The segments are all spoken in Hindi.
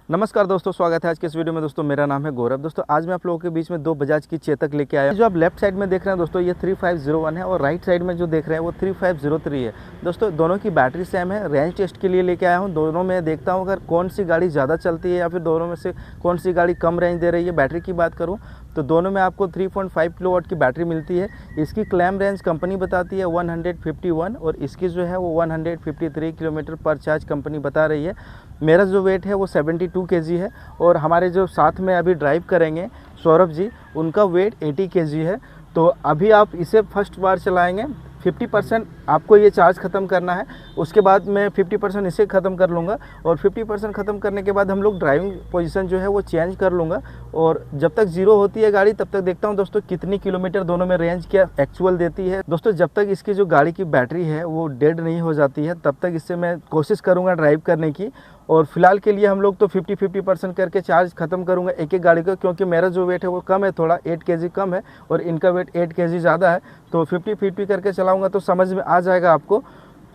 नमस्कार दोस्तों, स्वागत है आज के इस वीडियो में। दोस्तों मेरा नाम है गौरव। दोस्तों आज मैं आप लोगों के बीच में दो बजाज की चेतक लेके आया। जो आप लेफ्ट साइड में देख रहे हैं दोस्तों, ये 3501 है और राइट साइड में जो देख रहे हैं वो 3503 है। दोस्तों दोनों की बैटरी सेम है। रेंज टेस्ट के लिए लेके आया हूँ। दोनों में देखता हूँ अगर कौन सी गाड़ी ज़्यादा चलती है या फिर दोनों में से कौन सी गाड़ी कम रेंज दे रही है। बैटरी की बात करूँ तो दोनों में आपको 3.5 किलोवाट की बैटरी मिलती है। इसकी क्लेम रेंज कंपनी बताती है 151 और इसकी जो है वो 153 किलोमीटर पर चार्ज कंपनी बता रही है। मेरा जो वेट है वो 72 केजी है और हमारे जो साथ में अभी ड्राइव करेंगे सौरभ जी, उनका वेट 80 केजी है। तो अभी आप इसे फर्स्ट बार चलाएंगे, 50% आपको ये चार्ज ख़त्म करना है। उसके बाद मैं 50% इसे ख़त्म कर लूँगा और 50% ख़त्म करने के बाद हम लोग ड्राइविंग पोजीशन जो है वो चेंज कर लूँगा। और जब तक ज़ीरो होती है गाड़ी तब तक देखता हूँ दोस्तों कितनी किलोमीटर दोनों में रेंज क्या एक्चुअल देती है। दोस्तों जब तक इसकी जो गाड़ी की बैटरी है वो डेड नहीं हो जाती है तब तक इससे मैं कोशिश करूँगा ड्राइव करने की। और फिलहाल के लिए हम लोग तो 50% करके चार्ज ख़त्म करूँगा एक एक गाड़ी का, क्योंकि मेरा जो वेट है वो कम है, थोड़ा 8 केजी कम है और इनका वेट 8 केजी ज़्यादा है। तो 50-50 करके चलाऊँगा तो समझ में आ जाएगा आपको।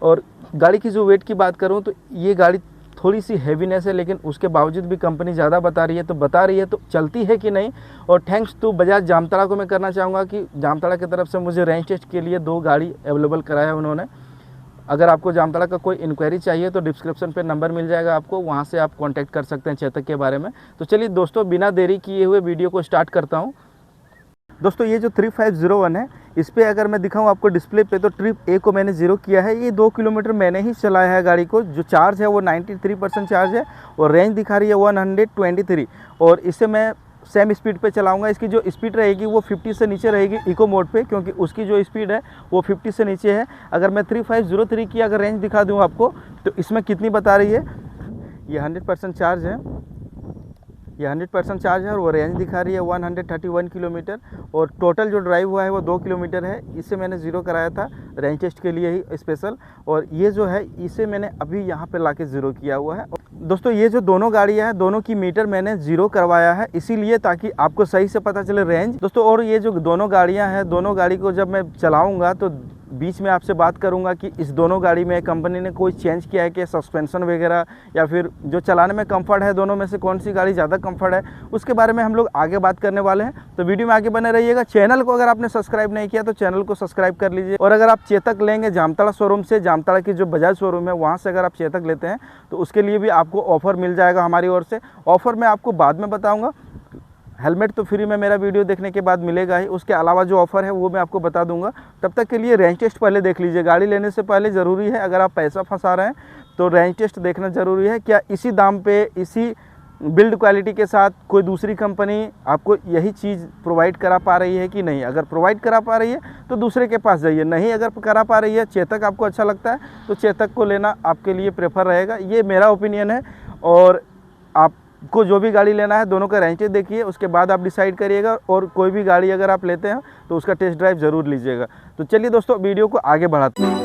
और गाड़ी की जो वेट की बात करूँ तो ये गाड़ी थोड़ी सी हैवीनेस है, लेकिन उसके बावजूद भी कंपनी ज़्यादा बता रही है तो चलती है कि नहीं। और थैंक्स टू बजाज जामताड़ा को मैं करना चाहूँगा कि जामताड़ा की तरफ से मुझे रेंज टेस्ट के लिए 2 गाड़ी अवेलेबल कराया है उन्होंने। अगर आपको जामताड़ा का कोई इंक्वायरी चाहिए तो डिस्क्रिप्शन पे नंबर मिल जाएगा आपको, वहाँ से आप कांटेक्ट कर सकते हैं चेतक के बारे में। तो चलिए दोस्तों बिना देरी किए हुए वीडियो को स्टार्ट करता हूँ। दोस्तों ये जो 3501 है, इस पर अगर मैं दिखाऊँ आपको डिस्प्ले पे तो ट्रिप ए को मैंने 0 किया है। ये 2 किलोमीटर मैंने ही चलाया है गाड़ी को। जो चार्ज है वो 93% चार्ज है और रेंज दिखा रही है 123 और इसे मैं सेम स्पीड पे चलाऊंगा। इसकी जो स्पीड रहेगी वो 50 से नीचे रहेगी इको मोड पे, क्योंकि उसकी जो स्पीड है वो 50 से नीचे है। अगर मैं 3503 की अगर रेंज दिखा दूँ आपको तो इसमें कितनी बता रही है, ये 100% चार्ज है, ये 100% चार्ज है और वो रेंज दिखा रही है 131 किलोमीटर और टोटल जो ड्राइव हुआ है वो 2 किलोमीटर है। इसे मैंने 0 कराया था रेंज टेस्ट के लिए ही स्पेशल, और ये जो है इसे मैंने अभी यहाँ पे लाके 0 किया हुआ है। दोस्तों ये जो दोनों गाड़ियाँ हैं दोनों की मीटर मैंने 0 करवाया है, इसीलिए ताकि आपको सही से पता चले रेंज। दोस्तों और ये जो दोनों गाड़ियाँ हैं, दोनों गाड़ी को जब मैं चलाऊँगा तो बीच में आपसे बात करूंगा कि इस दोनों गाड़ी में कंपनी ने कोई चेंज किया है कि सस्पेंशन वगैरह, या फिर जो चलाने में कंफर्ट है दोनों में से कौन सी गाड़ी ज़्यादा कंफर्ट है, उसके बारे में हम लोग आगे बात करने वाले हैं। तो वीडियो में आगे बने रहिएगा। चैनल को अगर आपने सब्सक्राइब नहीं किया तो चैनल को सब्सक्राइब कर लीजिए। और अगर आप चेतक लेंगे जामताड़ा शोरूम से, जामताड़ा की जो बजाज शोरूम है वहाँ से अगर आप चेतक लेते हैं तो उसके लिए भी आपको ऑफ़र मिल जाएगा हमारी ओर से। ऑफ़र मैं आपको बाद में बताऊँगा। हेलमेट तो फ्री में मेरा वीडियो देखने के बाद मिलेगा ही, उसके अलावा जो ऑफ़र है वो मैं आपको बता दूंगा। तब तक के लिए रेंज टेस्ट पहले देख लीजिए। गाड़ी लेने से पहले ज़रूरी है, अगर आप पैसा फंसा रहे हैं तो रेंज टेस्ट देखना ज़रूरी है। क्या इसी दाम पे इसी बिल्ड क्वालिटी के साथ कोई दूसरी कंपनी आपको यही चीज़ प्रोवाइड करा पा रही है कि नहीं। अगर प्रोवाइड करा पा रही है तो दूसरे के पास जाइए, नहीं अगर करा पा रही है, चेतक आपको अच्छा लगता है तो चेतक को लेना आपके लिए प्रेफर रहेगा। ये मेरा ओपिनियन है। और आपको जो भी गाड़ी लेना है दोनों का रेंज टेस्ट देखिए, उसके बाद आप डिसाइड करिएगा। और कोई भी गाड़ी अगर आप लेते हैं तो उसका टेस्ट ड्राइव ज़रूर लीजिएगा। तो चलिए दोस्तों वीडियो को आगे बढ़ाते हैं।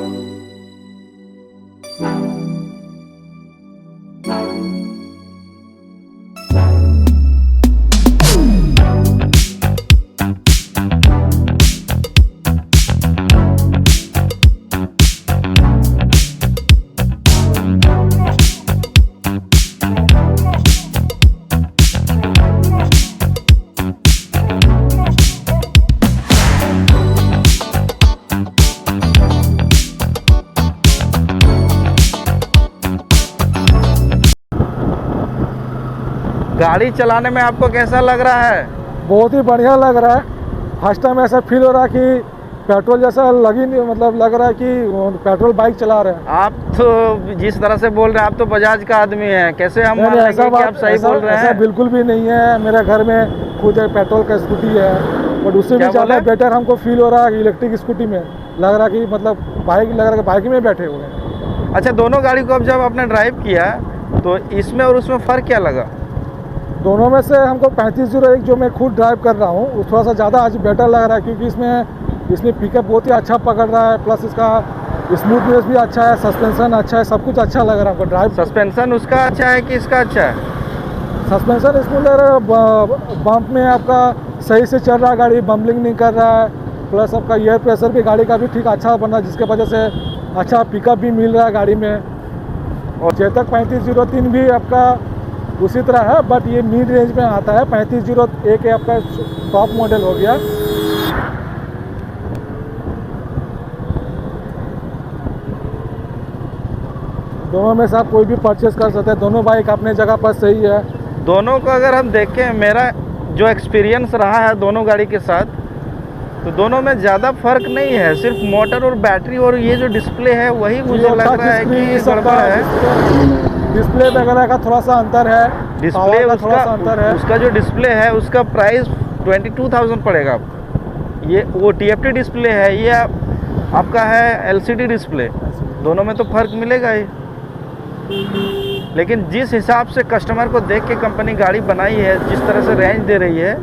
गाड़ी चलाने में आपको कैसा लग रहा है? बहुत ही बढ़िया लग रहा है। फर्स्ट टाइम ऐसा फील हो रहा है कि पेट्रोल जैसा लग ही नहीं, मतलब लग रहा है कि पेट्रोल बाइक चला रहे हैं। आप तो जिस तरह से बोल रहे हैं आप तो बजाज का आदमी हैं, कैसे हम मान लेंगे कि आप सही बोल रहे हैं? ऐसा बिल्कुल भी नहीं है। मेरे घर में खुद एक पेट्रोल का स्कूटी है और उससे भी ज़्यादा बेटर हमको फील हो रहा है इलेक्ट्रिक स्कूटी में। लग रहा है कि मतलब बाइक, लग रहा है कि बाइक में बैठे हुए हैं। अच्छा, दोनों गाड़ी को अब जब आपने ड्राइव किया तो इसमें और उसमें फ़र्क क्या लगा? दोनों में से हमको 3501 जो मैं खुद ड्राइव कर रहा हूँ वो थोड़ा सा ज़्यादा आज बेटर लग रहा है, क्योंकि इसमें पिकअप बहुत ही अच्छा पकड़ रहा है, प्लस इसका स्मूथनेस भी अच्छा है, सस्पेंशन अच्छा है, सब कुछ अच्छा लग रहा है हमको ड्राइव। सस्पेंशन उसका अच्छा है कि इसका अच्छा है? सस्पेंशन इसमें बम्प में आपका सही से चल रहा है, गाड़ी बम्बलिंग नहीं कर रहा है, प्लस आपका एयर प्रेशर भी गाड़ी का भी ठीक अच्छा बन रहा है, जिसके वजह से अच्छा पिकअप भी मिल रहा है गाड़ी में। और चेतक 3503 भी आपका उसी तरह है, बट ये मिड रेंज में आता है। 3501 आपका टॉप मॉडल हो गया। दोनों में से आप कोई भी परचेस कर सकते हैं। दोनों बाइक अपने जगह पर सही है। दोनों को अगर हम देखें, मेरा जो एक्सपीरियंस रहा है दोनों गाड़ी के साथ, तो दोनों में ज़्यादा फर्क नहीं है, सिर्फ मोटर और बैटरी और ये जो डिस्प्ले है वही मुझे लग रहा है कि गड़बड़ है। डिस्प्ले वगैरह का थोड़ा सा अंतर है, डिस्प्ले का थोड़ा सा अंतर है। उसका जो डिस्प्ले है उसका प्राइस 22,000 पड़ेगा आपको। ये वो TFT डिस्प्ले है, ये आपका है LCD डिस्प्ले। दोनों में तो फर्क मिलेगा ही, लेकिन जिस हिसाब से कस्टमर को देख के कंपनी गाड़ी बनाई है, जिस तरह से रेंज दे रही है,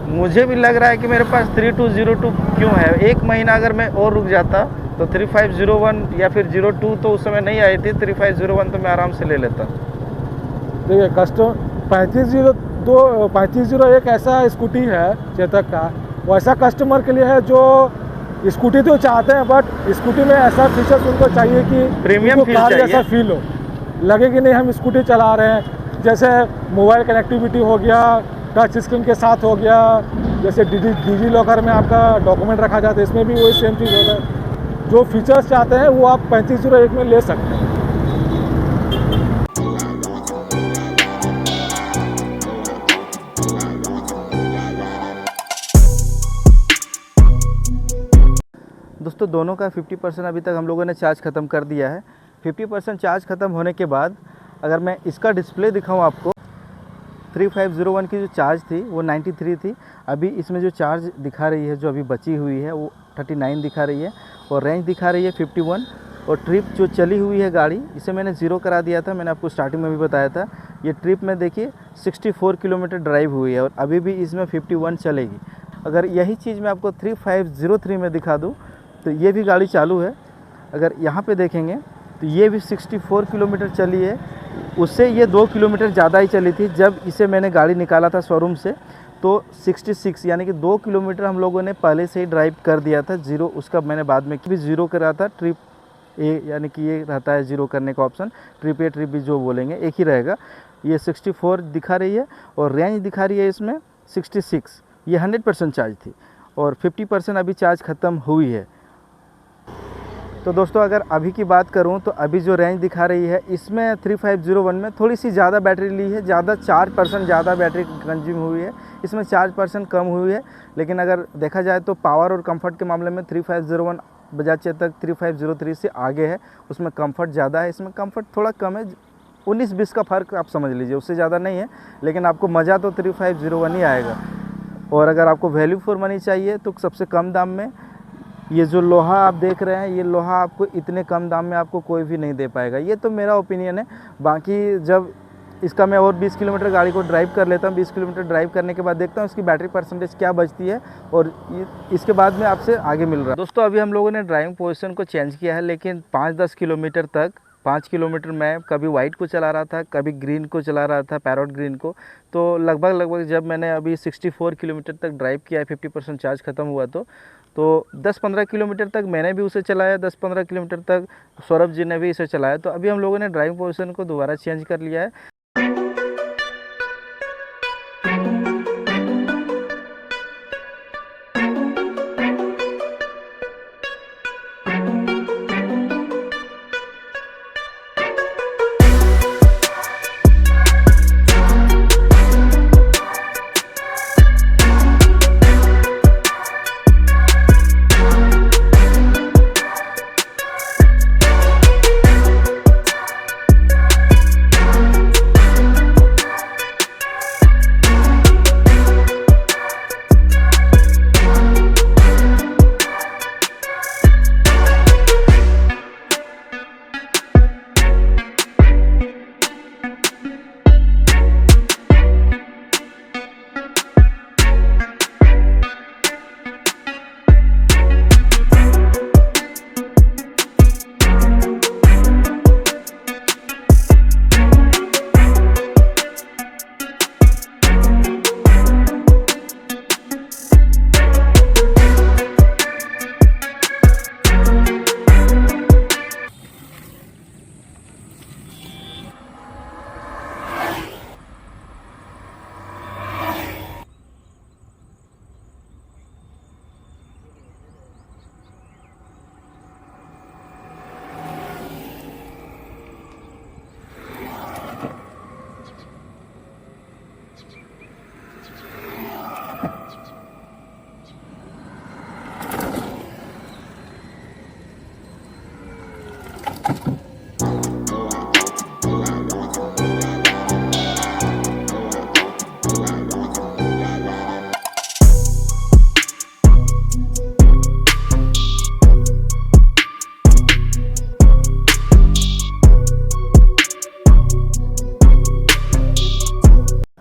मुझे भी लग रहा है कि मेरे पास 3202 क्यों है। एक महीना अगर मैं और रुक जाता तो 3501 या फिर 02 तो उस समय नहीं आई थी, 3501 तो मैं आराम से ले लेता। देखिए कस्टमर 3501 ऐसा स्कूटी है चेतक का, वो ऐसा कस्टमर के लिए है जो स्कूटी तो चाहते हैं, बट स्कूटी में ऐसा फीचर्स उनको चाहिए कि प्रीमियम फील चाहिए, जैसा फील हो, लगे कि नहीं हम स्कूटी चला रहे हैं। जैसे मोबाइल कनेक्टिविटी हो गया, टच स्क्रीन के साथ हो गया, जैसे डिजी लॉकर में आपका डॉक्यूमेंट रखा जाता है, इसमें भी वही सेम चीज़ होता है। जो फीचर्स चाहते हैं वो आप 3501 में ले सकते हैं। दोस्तों दोनों का 50% अभी तक हम लोगों ने चार्ज ख़त्म कर दिया है। 50% चार्ज ख़त्म होने के बाद अगर मैं इसका डिस्प्ले दिखाऊं आपको, 3501 की जो चार्ज थी वो 93 थी। अभी इसमें जो चार्ज दिखा रही है, जो अभी बची हुई है, वो 39 दिखा रही है और रेंज दिखा रही है 51। और ट्रिप जो चली हुई है गाड़ी, इसे मैंने ज़ीरो करा दिया था, मैंने आपको स्टार्टिंग में भी बताया था। ये ट्रिप में देखिए 64 किलोमीटर ड्राइव हुई है और अभी भी इसमें 51 चलेगी। अगर यही चीज़ मैं आपको 3503 में दिखा दूँ तो ये भी गाड़ी चालू है। अगर यहाँ पे देखेंगे तो ये भी 64 किलोमीटर चली है, उससे ये 2 किलोमीटर ज़्यादा ही चली थी। जब इसे मैंने गाड़ी निकाला था शोरूम से तो 66 यानी कि 2 किलोमीटर हम लोगों ने पहले से ही ड्राइव कर दिया था। ज़ीरो उसका मैंने बाद में भी ज़ीरो करा था। ट्रिप ए यानी कि ये रहता है ज़ीरो करने का option, trip A trip B जो बोलेंगे एक ही रहेगा। ये 64 दिखा रही है और रेंज दिखा रही है इसमें 66। ये 100% चार्ज थी और 50% अभी चार्ज ख़त्म हुई है। तो दोस्तों अगर अभी की बात करूं तो अभी जो रेंज दिखा रही है इसमें 3501 में थोड़ी सी ज़्यादा बैटरी ली है, ज़्यादा 4% ज़्यादा बैटरी कंज्यूम हुई है, इसमें 4% कम हुई है। लेकिन अगर देखा जाए तो पावर और कंफर्ट के मामले में 3501 बजाज चेतक 3503 से आगे है। उसमें कंफर्ट ज़्यादा है, इसमें कंफर्ट थोड़ा कम है, 19-20 का फ़र्क आप समझ लीजिए, उससे ज़्यादा नहीं है। लेकिन आपको मज़ा तो 3501 ही आएगा। और अगर आपको वैल्यू फॉर मनी चाहिए तो सबसे कम दाम में ये जो लोहा आप देख रहे हैं, ये लोहा आपको इतने कम दाम में आपको कोई भी नहीं दे पाएगा। ये तो मेरा ओपिनियन है। बाकी जब इसका मैं और 20 किलोमीटर गाड़ी को ड्राइव कर लेता हूँ, 20 किलोमीटर ड्राइव करने के बाद देखता हूँ इसकी बैटरी परसेंटेज क्या बचती है और इसके बाद में आपसे आगे मिल रहा है। दोस्तों अभी हम लोगों ने ड्राइविंग पोजीशन को चेंज किया है, लेकिन 5-10 किलोमीटर तक 5 किलोमीटर मैं कभी वाइट को चला रहा था, कभी ग्रीन को चला रहा था, पैरोट ग्रीन को। तो लगभग जब मैंने अभी 64 किलोमीटर तक ड्राइव किया है, 50% चार्ज ख़त्म हुआ तो 10-15 किलोमीटर तक मैंने भी उसे चलाया, 10-15 किलोमीटर तक सौरभ जी ने भी इसे चलाया। तो अभी हम लोगों ने ड्राइविंग पोजीशन को दोबारा चेंज कर लिया है।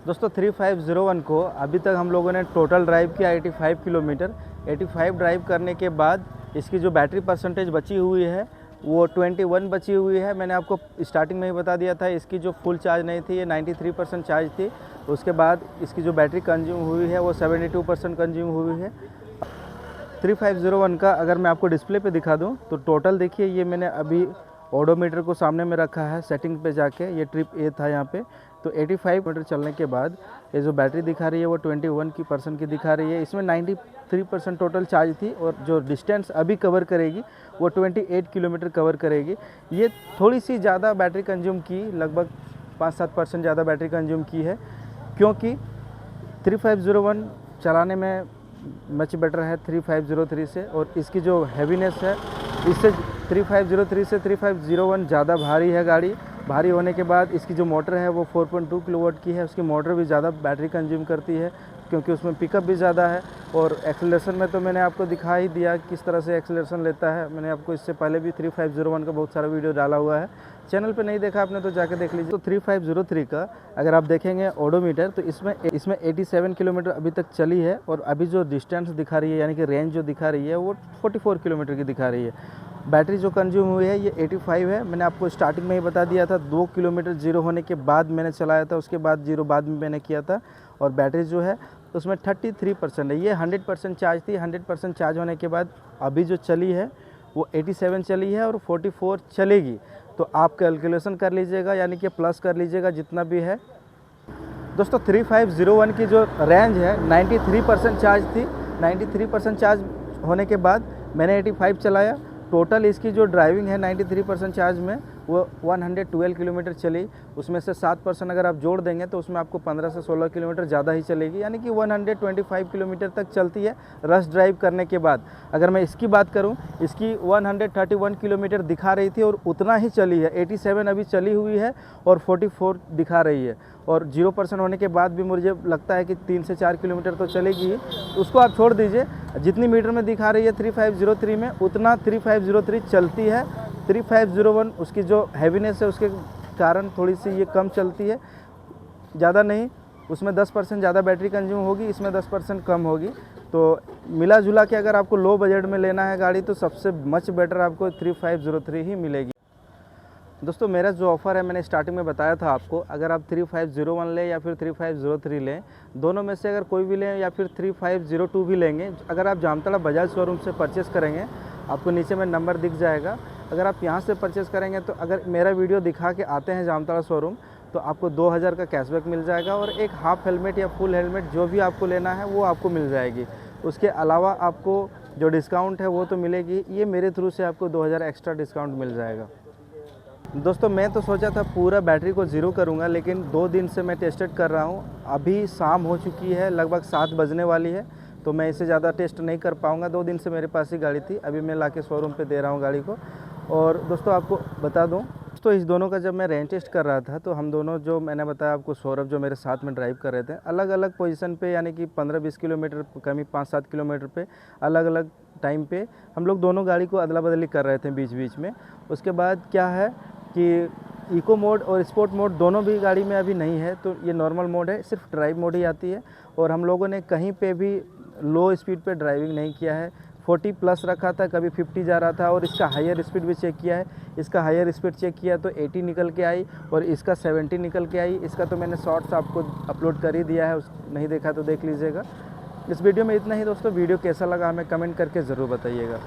दोस्तों 3501 को अभी तक हम लोगों ने टोटल ड्राइव किया 85 किलोमीटर। 85 ड्राइव करने के बाद इसकी जो बैटरी परसेंटेज बची हुई है वो 21 बची हुई है। मैंने आपको स्टार्टिंग में ही बता दिया था इसकी जो फुल चार्ज नहीं थी, ये 93% चार्ज थी। उसके बाद इसकी जो बैटरी कंज्यूम हुई है वो 72% कंज्यूम हुई है। 3501 का अगर मैं आपको डिस्प्ले पे दिखा दूं तो टोटल देखिए, ये मैंने अभी ओडोमीटर को सामने में रखा है सेटिंग पे जाके, ये ट्रिप ए था यहाँ पे। तो 85 मीटर चलने के बाद ये जो बैटरी दिखा रही है वो 21% की दिखा रही है। इसमें 93% टोटल चार्ज थी और जो डिस्टेंस अभी कवर करेगी वो 28 किलोमीटर कवर करेगी। ये थोड़ी सी ज़्यादा बैटरी कंज्यूम की, लगभग 5-7% ज़्यादा बैटरी कंज्यूम की है, क्योंकि 3501 चलाने में मच बेटर है 3503 से। और इसकी जो हैवीनेस है इससे 3503 से 3501 ज़्यादा भारी है गाड़ी। भारी होने के बाद इसकी जो मोटर है वो 4.2 किलोवाट की है। उसकी मोटर भी ज़्यादा बैटरी कंज्यूम करती है क्योंकि उसमें पिकअप भी ज़्यादा है। और एक्सेलरेशन में तो मैंने आपको दिखा ही दिया किस तरह से एक्सेलरेशन लेता है। मैंने आपको इससे पहले भी 3501 का बहुत सारा वीडियो डाला हुआ है, चैनल पे नहीं देखा आपने तो जाके देख लीजिए। तो 3503 का अगर आप देखेंगे ओडोमीटर तो इसमें 87 किलोमीटर अभी तक चली है और अभी जो डिस्टेंस दिखा रही है यानी कि रेंज जो दिखा रही है वो 44 किलोमीटर की दिखा रही है। बैटरी जो कंज्यूम हुई है ये 85 है। मैंने आपको स्टार्टिंग में ही बता दिया था, 2 किलोमीटर जीरो होने के बाद मैंने चलाया था, उसके बाद जीरो बाद में मैंने किया था। और बैटरी जो है उसमें 33% है। ये 100% चार्ज थी। 100% चार्ज होने के बाद अभी जो चली है वो 87 चली है और 44 चलेगी। तो आप कैलकुलेशन कर लीजिएगा, यानी कि प्लस कर लीजिएगा जितना भी है। दोस्तों 3501 की जो रेंज है 93% चार्ज थी। 93% चार्ज होने के बाद मैंने 85 चलाया। टोटल इसकी जो ड्राइविंग है 93% चार्ज में वो 112 किलोमीटर चली। उसमें से 7% अगर आप जोड़ देंगे तो उसमें आपको 15 से 16 किलोमीटर ज़्यादा ही चलेगी, यानी कि 125 किलोमीटर तक चलती है रश ड्राइव करने के बाद। अगर मैं इसकी बात करूं, इसकी 131 किलोमीटर दिखा रही थी और उतना ही चली है। 87 अभी चली हुई है और 44 दिखा रही है। और 0% होने के बाद भी मुझे लगता है कि 3 से 4 किलोमीटर तो चलेगी ही। उसको आप छोड़ दीजिए, जितनी मीटर में दिखा रही है 3503 में उतना 3503 चलती है। 3501 उसकी जो हैवीनेस है उसके कारण थोड़ी सी ये कम चलती है, ज़्यादा नहीं। उसमें 10% ज़्यादा बैटरी कंज्यूम होगी, इसमें 10% कम होगी। तो मिला जुला के अगर आपको लो बजट में लेना है गाड़ी तो सबसे मच बेटर आपको 3503 ही मिलेगी। दोस्तों मेरा जो ऑफ़र है मैंने स्टार्टिंग में बताया था आपको, अगर आप 3501 लें या फिर 3503 लें, दोनों में से अगर कोई भी लें या फिर 3502 भी लेंगे, अगर आप जामताड़ा बजाज शोरूम से परचेस करेंगे आपको नीचे में नंबर दिख जाएगा। अगर आप यहाँ से परचेस करेंगे तो अगर मेरा वीडियो दिखा के आते हैं जामताड़ा शोरूम तो आपको 2000 का कैशबैक मिल जाएगा और एक हाफ हेलमेट या फुल हेलमेट जो भी आपको लेना है वो आपको मिल जाएगी। उसके अलावा आपको जो डिस्काउंट है वो तो मिलेगी, ये मेरे थ्रू से आपको 2000 एक्स्ट्रा डिस्काउंट मिल जाएगा। दोस्तों मैं तो सोचा था पूरा बैटरी को ज़ीरो करूंगा, लेकिन 2 दिन से मैं टेस्टेड कर रहा हूं। अभी शाम हो चुकी है, लगभग 7 बजने वाली है, तो मैं इससे ज़्यादा टेस्ट नहीं कर पाऊंगा। 2 दिन से मेरे पास ही गाड़ी थी, अभी मैं लाके शोरूम पे दे रहा हूं गाड़ी को। और दोस्तों आपको बता दूं, तो इस दोनों का जब मैं रेंज टेस्ट कर रहा था तो हम दोनों, जो मैंने बताया आपको सौरभ जो मेरे साथ में ड्राइव कर रहे थे, अलग अलग पोजीशन पे, यानी कि 15-20 किलोमीटर कमी 5-7 किलोमीटर पे अलग अलग टाइम पे हम लोग दोनों गाड़ी को अदला बदली कर रहे थे बीच बीच में। उसके बाद क्या है कि इको मोड और स्पोर्ट मोड दोनों भी गाड़ी में अभी नहीं है, तो ये नॉर्मल मोड है, सिर्फ ड्राइव मोड ही आती है। और हम लोगों ने कहीं पे भी लो स्पीड पे ड्राइविंग नहीं किया है। 40 प्लस रखा था, कभी 50 जा रहा था। और इसका हायर स्पीड भी चेक किया है, इसका हायर स्पीड चेक किया तो 80 निकल के आई और इसका 70 निकल के आई। इसका तो मैंने शॉर्ट्स आपको अपलोड कर ही दिया है, नहीं देखा तो देख लीजिएगा। इस वीडियो में इतना ही दोस्तों। वीडियो कैसा लगा हमें कमेंट करके ज़रूर बताइएगा।